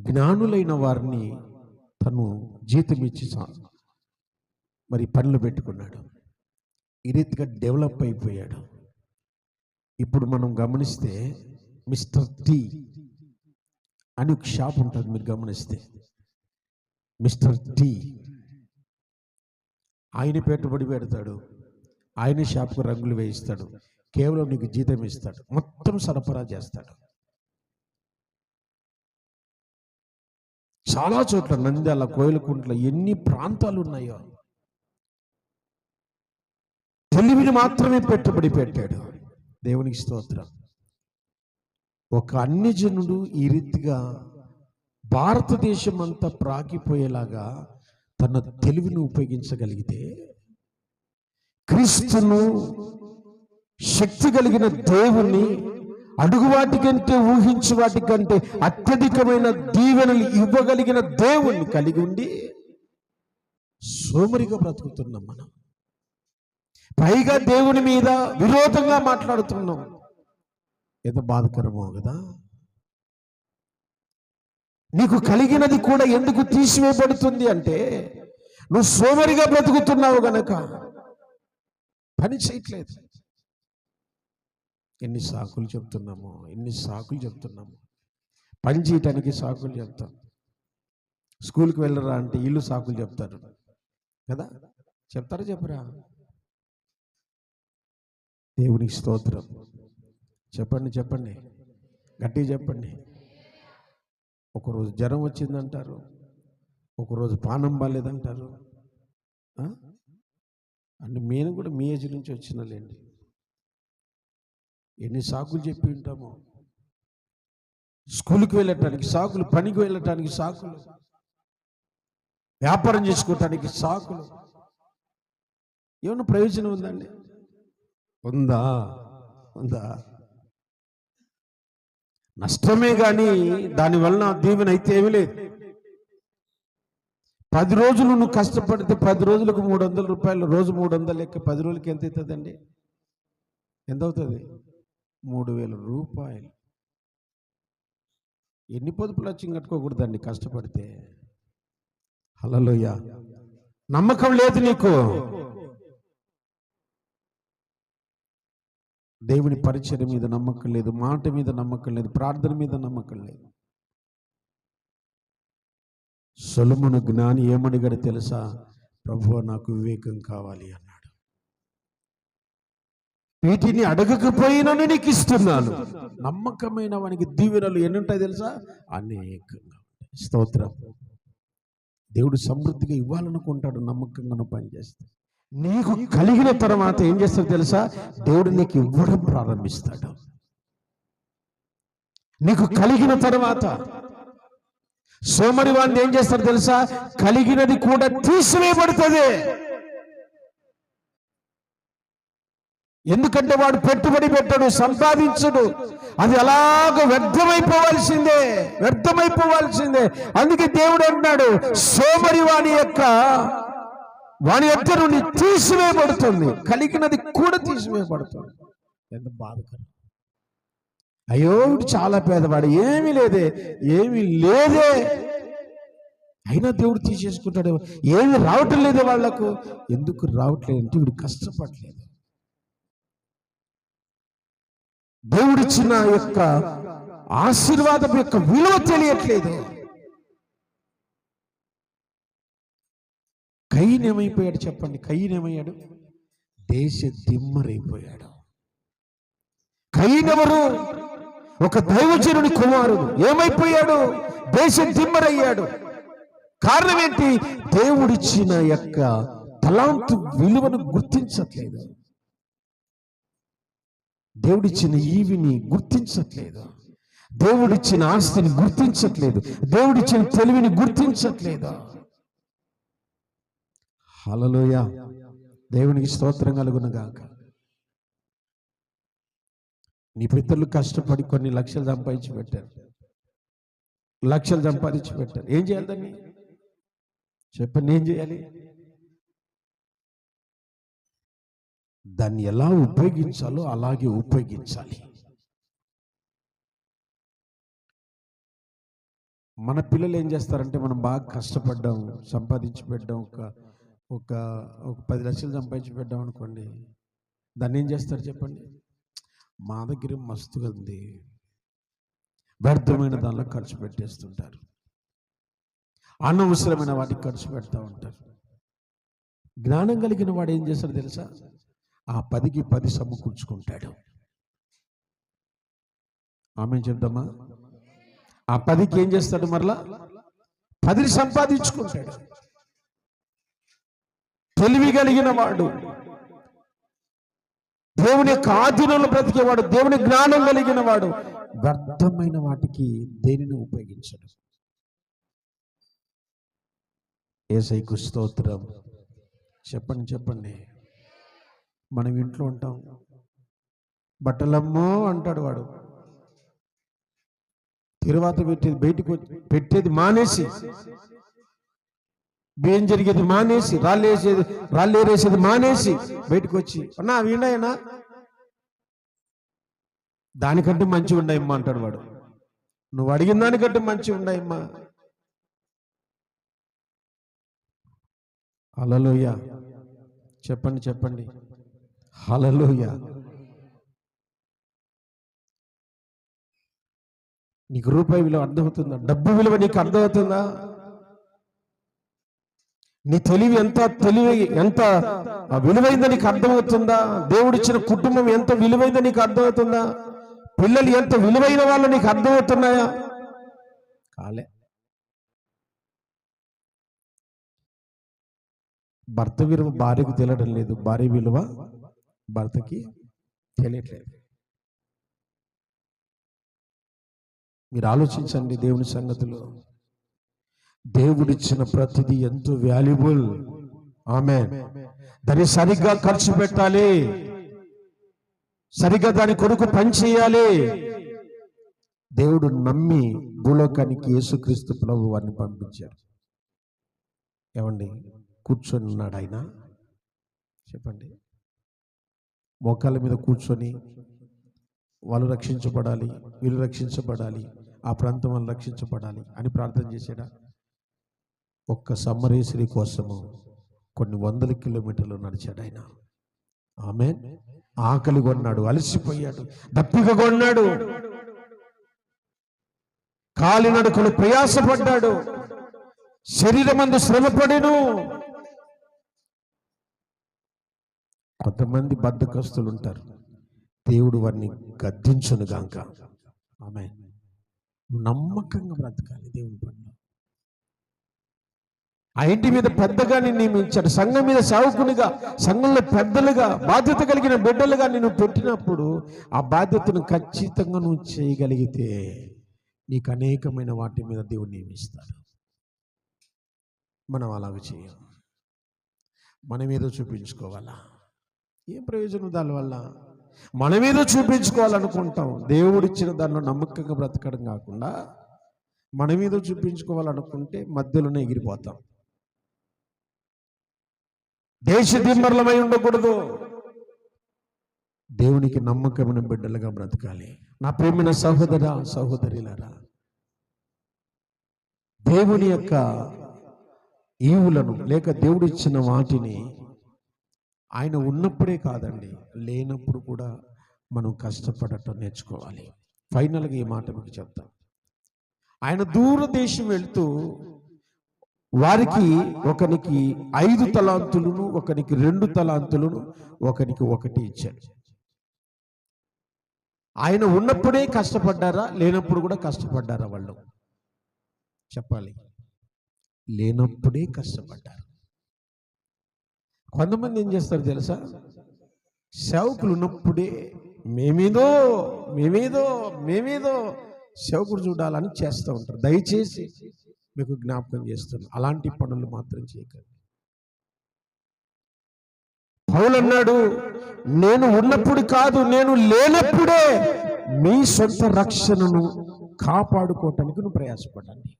జ్ఞానులైన వారిని తను జీతం ఇచ్చి మరి పనులు పెట్టుకున్నాడు. ఈ రీతిగా డెవలప్ అయిపోయాడు. ఇప్పుడు మనం గమనిస్తే మిస్టర్ టీ అని ఒక షాప్ ఉంటుంది. మీరు గమనిస్తే మిస్టర్ టీ, ఆయన పెట్టుబడి పెడతాడు, ఆయన షాప్కు రంగులు వేయిస్తాడు, కేవలం నీకు జీతం ఇస్తాడు, మొత్తం సరఫరా చేస్తాడు. చాలా చోట్ల నంద్యాల, కోయిలకుంట్ల ఎన్ని ప్రాంతాలు ఉన్నాయో తెలివిని మాత్రమే పెట్టుబడి పెట్టాడు. దేవునికి స్తోత్రం. ఒక అన్యజనుడు ఈ రీతిగా భారతదేశం అంతా ప్రాగిపోయేలాగా తన తెలివిని ఉపయోగించగలిగితే, క్రీస్తును, శక్తి కలిగిన దేవుణ్ణి, అడుగు వాటి కంటే, ఊహించు వాటి కంటే అత్యధికమైన దీవెనలు ఇవ్వగలిగిన దేవుణ్ణి కలిగి ఉండి సోమరిగా బ్రతుకుతున్నాం మనం. పైగా దేవుని మీద విరోధంగా మాట్లాడుతున్నాం. ఎంత బాధకరమో కదా. నీకు కలిగినది కూడా ఎందుకు తీసివేయబడుతుంది అంటే, నువ్వు సోమరిగా బ్రతుకుతున్నావు గనక. పని చేయట్లేదు. ఎన్ని సాకులు చెప్తున్నాము. పని చేయటానికి సాకులు చెప్తాం. స్కూల్కి వెళ్ళరా అంటే ఇల్లు సాకులు చెప్తారు కదా. చెప్తారా చెప్పరా? దేవునికి స్తోత్రం. చెప్పండి, గట్టిగా చెప్పండి. ఒకరోజు జ్వరం వచ్చిందంటారు, ఒకరోజు పానం బాలేదంటారు. అంటే నేను కూడా మీ ఏజ్ నుంచి వచ్చినలేండి. ఎన్ని సాకులు చెప్పి ఉంటామో. స్కూల్కి వెళ్ళటానికి సాకులు, పనికి వెళ్ళటానికి సాకులు, వ్యాపారం చేసుకోవటానికి సాకులు. ఏమన్నా ప్రయోజనం ఉందండి? ఉందా? నష్టమే కానీ దానివల్ల దీవెన అయితే ఏమీ లేదు. 10 రోజులు నువ్వు కష్టపడితే 10 రోజులకు 300 రూపాయలు, రోజు 300 లెక్క 10 రోజులకి ఎంత అవుతుందండి? ఎంత అవుతుంది? 3000 రూపాయలు. ఎన్ని పొదుపులు వచ్చి కట్టుకోకూడదండి కష్టపడితే. హల్లెలూయా. నమ్మకం లేదు నీకు. దేవుని పరిచర్య మీద నమ్మకం లేదు, మాట మీద నమ్మకం లేదు, ప్రార్థన మీద నమ్మకం లేదు. సొలొమోను జ్ఞాని ఏమడిగాడు తెలుసా? ప్రభువా, నాకు వివేకం కావాలి అన్నాడు. వీటిని అడగకపోయినను నీకు ఇస్తున్నాను. నమ్మకమైన వానికి దీవెనలు ఎన్ని ఉంటాయి తెలుసా? అనేకంగా. స్తోత్రం. దేవుడు సమృద్ధిగా ఇవ్వాలనుకుంటాడు నమ్మకంగా పనిచేస్తాడు. నీకు కలిగిన తర్వాత ఏం చేస్తాడు తెలుసా? దేవుడు నీకు ఇవ్వడం ప్రారంభిస్తాడు. నీకు కలిగిన తర్వాత సోమరి వాడిని ఏం చేస్తాడు తెలుసా? కలిగినది కూడా తీసివేయబడుతుంది. ఎందుకంటే వాడు పెట్టుబడి పెట్టడు, సంపాదించడు. అది అలాగ వ్యర్థమైపోవాల్సిందే. అందుకే దేవుడు అంటున్నాడు, సోమరి వాని యొక్క నుండి తీసివేయబడుతుంది, కలిగినది కూడా తీసివేయబడుతుంది. ఎంత బాధకరం. అయ్యో, వీడు చాలా పేదవాడు, ఏమీ లేదే. అయినా దేవుడు తీసేసుకుంటాడు. ఏమి రావటం లేదే వాళ్లకు. ఎందుకు రావట్లేదు అంటే వీడు కష్టపడలేదు. దేవుడిచ్చిన యొక్క ఆశీర్వాదం యొక్క విలువ తెలియట్లేదు. కయీను ఏమైపోయాడు చెప్పండి? కయీను ఏమయ్యాడు? దేశ దిమ్మరైపోయాడు. కయీను ఎవరు? ఒక దైవజనుని కుమారుడు. ఏమైపోయాడు? దేశ దిమ్మరయ్యాడు. కారణం ఏంటి? దేవుడిచ్చిన యొక్క తలాంతు విలువను గుర్తించట్లేదు. దేవుడిచ్చిన ఈవిని గుర్తించట్లేదు. దేవుడిచ్చిన ఆస్తిని గుర్తించట్లేదు. దేవుడిచ్చిన తెలివిని గుర్తించట్లేదు. హల్లెలూయా. దేవునికి స్తోత్రం కలుగును గాక. నీ పితరులు కష్టపడి కొన్ని లక్షలు సంపాదించి పెట్టారు. ఏం చేయాలి దాన్ని? చెప్పండి, ఏం చేయాలి? దాన్ని ఎలా ఉపయోగించాలో అలాగే ఉపయోగించాలి. మన పిల్లలు ఏం చేస్తారంటే, మనం బాగా కష్టపడ్డాం, సంపాదించి పెట్టాం, ఒక 10 లక్షలు సంపాదించి పెట్టాం అనుకోండి, దాన్ని ఏం చేస్తారు చెప్పండి? మా దగ్గర మస్తుగా ఉంది, వ్యర్థమైన దానిలో ఖర్చు పెట్టేస్తుంటారు. అనవసరమైన వాటికి ఖర్చు పెడతా ఉంటారు. జ్ఞానం కలిగిన వాడు ఏం చేస్తాడు తెలుసా? ఆ 10కి 10 సమకూర్చుకుంటాడు. ఆమె చెప్తామా? ఆ 10కి ఏం చేస్తాడు? మరలా 10ని సంపాదించుకుంటాడు. తెలివి కలిగిన వాడు, దేవుని యొక్క ఆధీనంలో బ్రతికేవాడు, దేవుని జ్ఞానం కలిగిన వాడు వ్యర్థమైన వాటికి దేనిని ఉపయోగించడు. యేసయ్యకు స్తోత్రం. చెప్పండి చెప్పండి. మనం ఇంట్లో ఉంటాం, బట్టలమ్మో అంటాడు వాడు. తిరువాత పెట్టేది బయటకు పెట్టేది మానేసి, బియ్యం జరిగేది మానేసి, రాళ్ళేరేసేది మానేసి బయటకు వచ్చి, అన్నా అవి ఉన్నాయన్నా, దానికంటే మంచిగా ఉన్నాయమ్మా అంటాడు వాడు. నువ్వు అడిగిన దానికంటే మంచిగా ఉన్నాయమ్మా. హల్లెలూయా. చెప్పండి చెప్పండి. హల్లెలూయా. నీకు రూపాయి విలువ అర్థమవుతుందా? డబ్బు విలువ నీకు అర్థమవుతుందా? నీ తెలివి ఎంత విలువైందో నీకు అర్థమవుతుందా? దేవుడిచ్చిన కుటుంబం ఎంత విలువైందో నీకు అర్థమవుతుందా? పిల్లలు ఎంత విలువైన వాళ్ళు నీకు అర్థమవుతున్నాయా? కాలే. భర్త విలువ భార్యకు తెలియడం లేదు, భార్య విలువ భర్తకి తెలియట్లేదు. మీరు ఆలోచించండి దేవుని సంగతులు. దేవుడిచ్చిన ప్రతిదీ ఎంతో వాల్యుబుల్. ఆమేన్. దాన్ని సరిగ్గా ఖర్చు పెట్టాలి, సరిగ్గా దాని కొరకు పని చేయాలి. దేవుడు నమ్మి భూలోకానికి యేసుక్రీస్తు ప్రభు వారిని పంపించారు. ఏమండి, కూర్చొని ఉన్నాడు ఆయన. చెప్పండి. మోకాళ్ళ మీద కూర్చొని వాళ్ళు రక్షించబడాలి, వీళ్ళు రక్షించబడాలి, ఆ ప్రాంతం వాళ్ళు రక్షించబడాలి అని ప్రార్థన చేశాడా? ఒక్క సమ్మరేశ్వరి కోసము కొన్ని వందల కిలోమీటర్లు నడిచాడు ఆయన. ఆమేన్. ఆకలి కొన్నాడు, అలసిపోయాడు, దప్పిక కొన్నాడు, కాలినడకలు ప్రయాసపడ్డాడు, శరీరమందు శ్రమపడెను. కొంతమంది బద్ధకస్తులు ఉంటారు, దేవుడు వారిని గద్దించును గాక. ఆమేన్. నమ్మకంగా బ్రతకాలి దేవుని పట్ల. ఆ ఇంటి మీద పెద్దగా నిన్ను నియమించాడు, సంఘం మీద సేవకునిగా, సంఘంలో పెద్దలుగా, బాధ్యత కలిగిన బిడ్డలుగా నిన్ను పెట్టినప్పుడు ఆ బాధ్యతను ఖచ్చితంగా నువ్వు చేయగలిగితే నీకు అనేకమైన వాటి మీద దేవుడు నియమిస్తాడు. మనం అలాగ చేయం, మనం ఏదో చూపించుకోవాలా? ఏం ప్రయోజనం దానివల్ల? మనమేదో చూపించుకోవాలనుకుంటాం. దేవుడిచ్చిన దానిలో నమ్మకంగా బ్రతకడం కాకుండా మనమేదో చూపించుకోవాలనుకుంటే మధ్యలోనే ఎగిరిపోతాం. దేశ దిమ్మర్లమై ఉండకూడదు, దేవునికి నమ్మకమైన బిడ్డలుగా బ్రతకాలి. నా ప్రేమైన సహోదర సహోదరులారా, దేవుని యొక్క ఈవులను లేక దేవుడిచ్చిన వాటిని ఆయన ఉన్నప్పుడే కాదండి, లేనప్పుడు కూడా మనం కష్టపడటం నేర్చుకోవాలి. ఫైనల్గా ఈ మాట మీకు చెప్తాను. ఆయన దూరదేశం వెళ్తూ వారికి ఒకనికి 5 తలాంతులను, ఒకనికి 2 తలాంతులను, ఒకనికి 1 ఇచ్చాడు. ఆయన ఉన్నప్పుడే కష్టపడ్డారా, లేనప్పుడు కూడా కష్టపడ్డారా? వాళ్ళు చెప్పాలి. లేనప్పుడే కష్టపడ్డారు. కొంతమంది ఏం చేస్తారు తెలుసా? సేవకులు ఉన్నప్పుడే మేమేదో సేవకుడు చూడాలని చేస్తూ ఉంటారు. దయచేసి మీకు జ్ఞాపకం చేస్తున్నాను, అలాంటి పనులు మాత్రం చేయకండి. పౌలు అన్నాడు, నేను ఉన్నప్పుడు కాదు, నేను లేనప్పుడే మీ సొంత రక్షణను కాపాడుకోవటానికి నువ్వు ప్రయాసపడండి.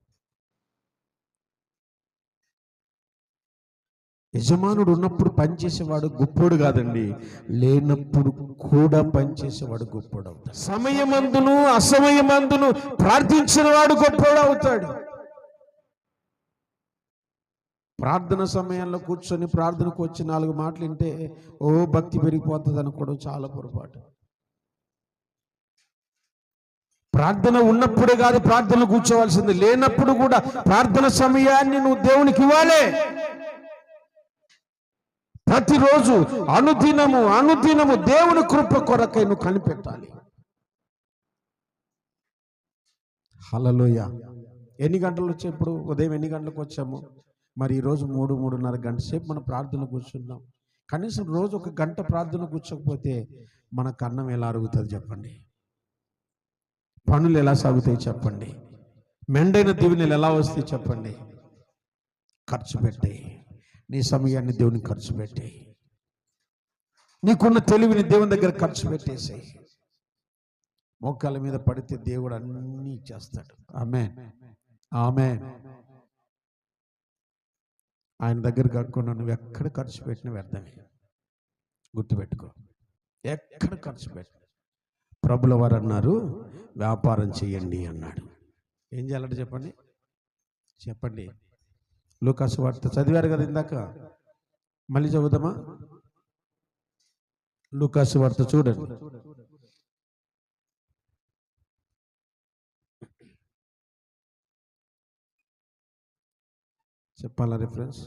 యజమానుడు ఉన్నప్పుడు పనిచేసేవాడు గొప్పోడు కాదండి, లేనప్పుడు కూడా పనిచేసేవాడు గొప్పోడు అవుతాడు. సమయమందును అసమయమందును ప్రార్థించిన వాడు గొప్పోడు అవుతాడు. ప్రార్థన సమయంలో కూర్చొని ప్రార్థనకు వచ్చి 4 మాటలు వింటే ఓ భక్తి పెరిగిపోతుంది అనుకోవడం చాలా పొరపాటు. ప్రార్థన ఉన్నప్పుడే కాదు ప్రార్థన కూర్చోవలసింది, లేనప్పుడు కూడా ప్రార్థన సమయాన్ని నువ్వు దేవునికి ఇవ్వాలి. ప్రతిరోజు అనుదినము దేవుని కృప కొరకై నువ్వు కనిపెట్టాలి. హల్లెలూయా. ఎన్ని గంటలు వచ్చాయి? ఇప్పుడు ఉదయం ఎన్ని గంటలకు వచ్చాము? మరి ఈరోజు 3-3:30 గంట సేపు మనం ప్రార్థన కూర్చున్నాం. కనీసం రోజు 1 గంట ప్రార్థన కూర్చోకపోతే మనకు అన్నం ఎలా అరుగుతుంది చెప్పండి? పనులు ఎలా సాగుతాయి చెప్పండి? మెండైన దీవెనలు ఎలా వస్తాయి చెప్పండి? ఖర్చు పెట్టే, నీ సమయాన్ని దేవునికి ఖర్చు పెట్టే, నీకున్న తెలివిని దేవుని దగ్గర ఖర్చు పెట్టేసి మోకాళ్ళ మీద పడితే దేవుడు అన్నీ ఇచ్చేస్తాడు. ఆమేన్, ఆమేన్. ఆయన దగ్గర కాకుండా నువ్వు ఎక్కడ ఖర్చు పెట్టినా వ్యర్థమే. గుర్తుపెట్టుకో, ఎక్కడ ఖర్చు పెట్టు. ప్రభుల వారు అన్నారు, వ్యాపారం చేయండి అన్నాడు. ఏం చేయాలంటే చెప్పండి, చెప్పండి. లూకాసు వార్త చదివారు కదా ఇందాక, మళ్ళీ చదువుదామా? లూకాసు వార్త చూడండి. చెప్పాలా రిఫరెన్స్?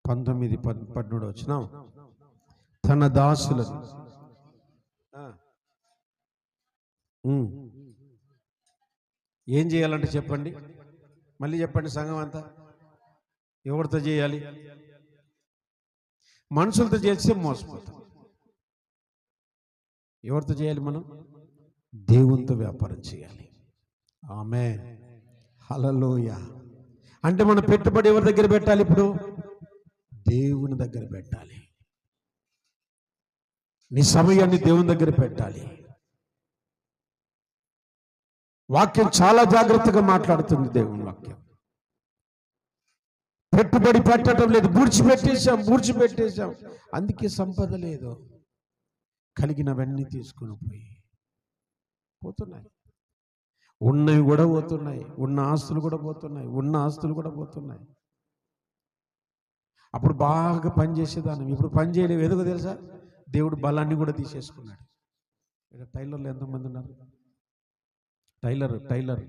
19:17 వచ్చిన తన దాసులను ఏం చేయాలంటే చెప్పండి, మళ్ళీ చెప్పండి. సంఘం అంతా ఎవరితో చేయాలి? మనుషులతో చేస్తే మోసపోతాం. ఎవరితో చేయాలి? మనం దేవునితో వ్యాపారం చేయాలి. ఆమేన్, హల్లెలూయా. అంటే మన పెట్టుబడి ఎవరి దగ్గర పెట్టాలి? ఇప్పుడు దేవుని దగ్గర పెట్టాలి. నీ సమయాన్ని దేవుని దగ్గర పెట్టాలి. వాక్యం చాలా జాగ్రత్తగా మాట్లాడుతుంది. దేవుని వాక్యం పెట్టుబడి పెట్టడం లేదు, బూడ్చిపెట్టేశాం. అందుకే సంపద లేదు. కలిగినవన్నీ తీసుకుని పోతున్నాయి. ఉన్నవి కూడా పోతున్నాయి, ఉన్న ఆస్తులు కూడా పోతున్నాయి. అప్పుడు బాగా పనిచేసేదాన్ని, ఇప్పుడు పని చేయలేవు. ఎందుకో తెలుసా? దేవుడు బలాన్ని కూడా తీసేసుకున్నాడు. ఇక్కడ టైలర్లు ఎంతమంది ఉన్నారు? టైలర్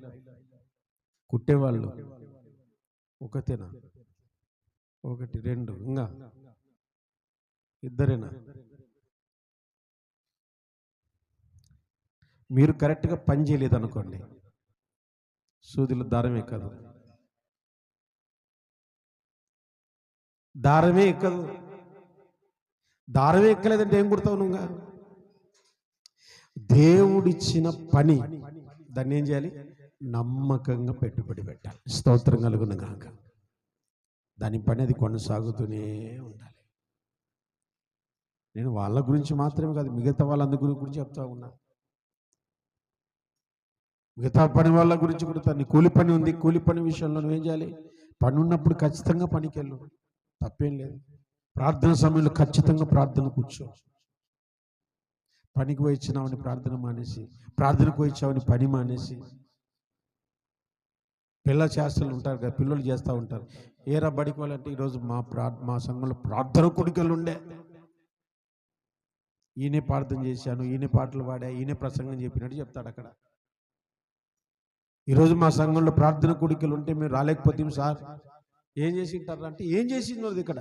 కుట్టేవాళ్ళు ఒకతేనా? ఒకటి, రెండు, ఇంకా ఇద్దరేనా? మీరు కరెక్ట్గా పని చేయలేదు అనుకోండి, సూదిలో దారమే ఎక్కదు. దారమే ఎక్కలేదంటే ఏం కుడతావు నువ్వు? దేవుడిచ్చిన పని దాన్ని ఏం చేయాలి? నమ్మకంగా పెట్టుబడి పెట్టాలి. స్తోత్రం కలుగును గాక. దాని పని అది కొనసాగుతూనే ఉండాలి. నేను వాళ్ళ గురించి మాత్రమే కాదు, మిగతా వాళ్ళందరి గురించి చెప్తా ఉన్నా. మిగతా పని వాళ్ళ గురించి కూడా. నీ కూలి పని ఉంది, కూలి పని విషయంలో నువ్వేం చేయాలి? పని ఉన్నప్పుడు ఖచ్చితంగా పనికి వెళ్ళు, తప్పేం లేదు. ప్రార్థన సమయంలో ఖచ్చితంగా ప్రార్థన కూర్చో. పనికి పోయి ఇచ్చినావని ప్రార్థన మానేసి, ప్రార్థనకు పోయి ఇచ్చావని పని మానేసి. పిల్ల చేస్తలు ఉంటారు కదా, పిల్లలు చేస్తూ ఉంటారు. ఏరా బడికి వాళ్ళంటే ఈరోజు మా సంఘంలో ప్రార్థన కొడుకలు ఉండే, ఈయనే ప్రార్థన చేశాను, ఈయనే పాటలు పాడా, ఈయనే ప్రసంగం చెప్పినట్టు చెప్తాడు అక్కడ. ఈరోజు మా సంఘంలో ప్రార్థన కొడుకులు ఉంటే మేము రాలేకపోతే సార్ ఏం చేసి ఉంటారు అంటే, ఏం చేసిందో ఇక్కడ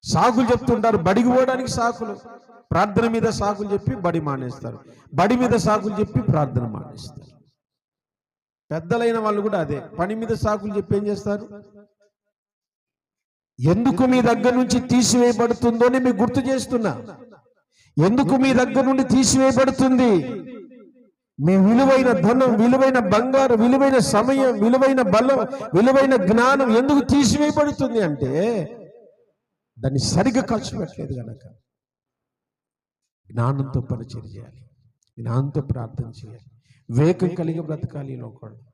సాకులు చెప్తుంటారు. బడికి పోవడానికి సాకులు, ప్రార్థన మీద సాకులు చెప్పి బడి మానేస్తారు, బడి మీద సాకులు చెప్పి ప్రార్థన మానేస్తారు. పెద్దలైన వాళ్ళు కూడా అదే, పని మీద సాకులు చెప్పి ఏం చేస్తారు? ఎందుకు మీ దగ్గర నుంచి తీసివేయబడుతుందో మీకు గుర్తు చేస్తున్నా. ఎందుకు మీ దగ్గర నుండి తీసివేయబడుతుంది? మీ విలువైన ధనం, విలువైన బంగారం, విలువైన సమయం, విలువైన బలం, విలువైన జ్ఞానం ఎందుకు తీసివేయబడుతుంది అంటే దాన్ని సరిగ్గా ఖర్చు పెట్టలేదు కనుక. జ్ఞానంతో పరిచయం చేయాలి, జ్ఞానంతో ప్రార్థన చేయాలి, వివేకం కలిగి బ్రతకాలి ఈ లోకంలో.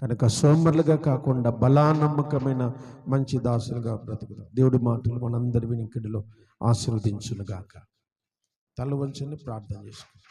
కనుక సోమరులుగా కాకుండా బలానమ్మకమైన మంచి దాసులుగా బ్రతుకుతాం. దేవుడి మాటలు మనందరి వినికిడిలో ఆశీర్వదించునుగాక. తల వంచుని ప్రార్థన చేసుకుంటాం.